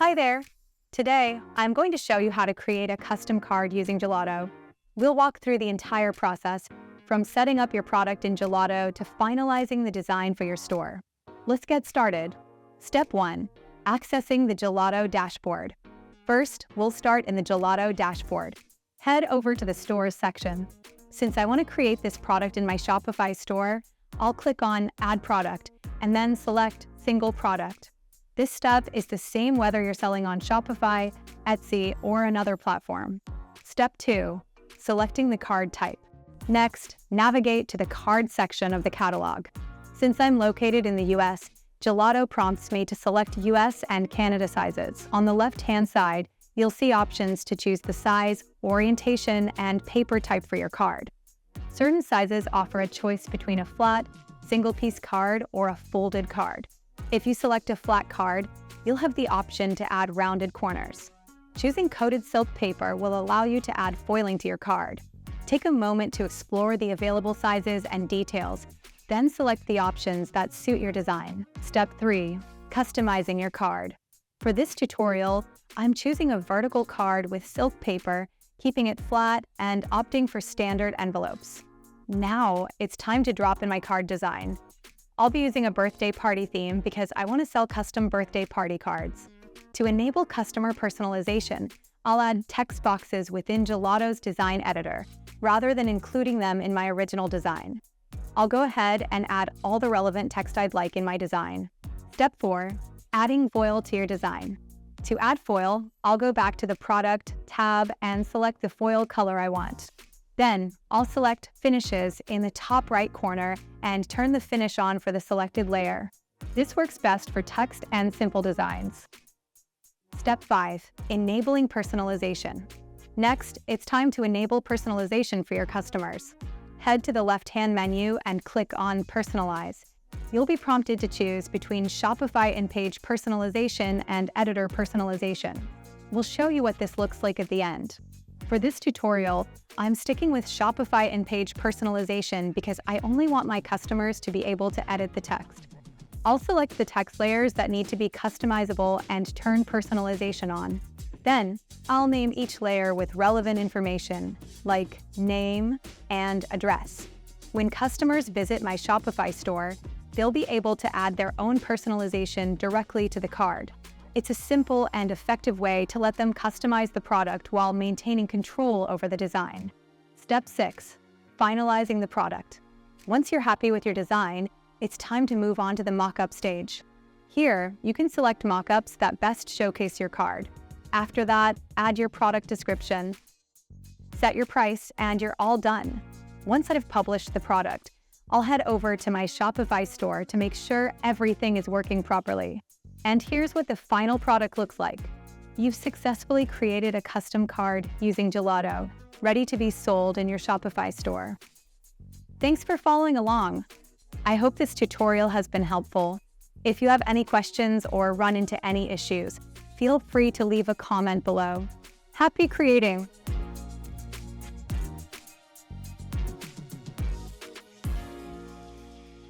Hi there! Today, I'm going to show you how to create a custom card using Gelato. We'll walk through the entire process, from setting up your product in Gelato to finalizing the design for your store. Let's get started. Step 1. Accessing the Gelato dashboard. First, we'll start in the Gelato dashboard. Head over to the Stores section. Since I want to create this product in my Shopify store, I'll click on Add Product and then select Single Product. This step is the same whether you're selling on Shopify, Etsy, or another platform. Step 2. Selecting the card type. Next, navigate to the card section of the catalog. Since I'm located in the US, Gelato prompts me to select US and Canada sizes. On the left-hand side, you'll see options to choose the size, orientation, and paper type for your card. Certain sizes offer a choice between a flat, single-piece card or a folded card. If you select a flat card, you'll have the option to add rounded corners. Choosing coated silk paper will allow you to add foiling to your card. Take a moment to explore the available sizes and details, then select the options that suit your design. Step 3. Customizing your card. For this tutorial, I'm choosing a vertical card with silk paper, keeping it flat, and opting for standard envelopes. Now, it's time to drop in my card design. I'll be using a birthday party theme because I want to sell custom birthday party cards. To enable customer personalization, I'll add text boxes within Gelato's design editor, rather than including them in my original design. I'll go ahead and add all the relevant text I'd like in my design. Step 4. Adding foil to your design. To add foil, I'll go back to the Product tab and select the foil color I want. Then, I'll select Finishes in the top right corner and turn the finish on for the selected layer. This works best for text and simple designs. Step 5. Enabling personalization. Next, it's time to enable personalization for your customers. Head to the left-hand menu and click on Personalize. You'll be prompted to choose between Shopify in-page personalization and editor personalization. We'll show you what this looks like at the end. For this tutorial, I'm sticking with Shopify in-page personalization because I only want my customers to be able to edit the text. I'll select the text layers that need to be customizable and turn personalization on. Then, I'll name each layer with relevant information, like name and address. When customers visit my Shopify store, they'll be able to add their own personalization directly to the card. It's a simple and effective way to let them customize the product while maintaining control over the design. Step 6. Finalizing the product. Once you're happy with your design, it's time to move on to the mock-up stage. Here, you can select mock-ups that best showcase your card. After that, add your product description, set your price, and you're all done. Once I've published the product, I'll head over to my Shopify store to make sure everything is working properly. And here's what the final product looks like. You've successfully created a custom card using Gelato, ready to be sold in your Shopify store. Thanks for following along. I hope this tutorial has been helpful. If you have any questions or run into any issues, feel free to leave a comment below. Happy creating!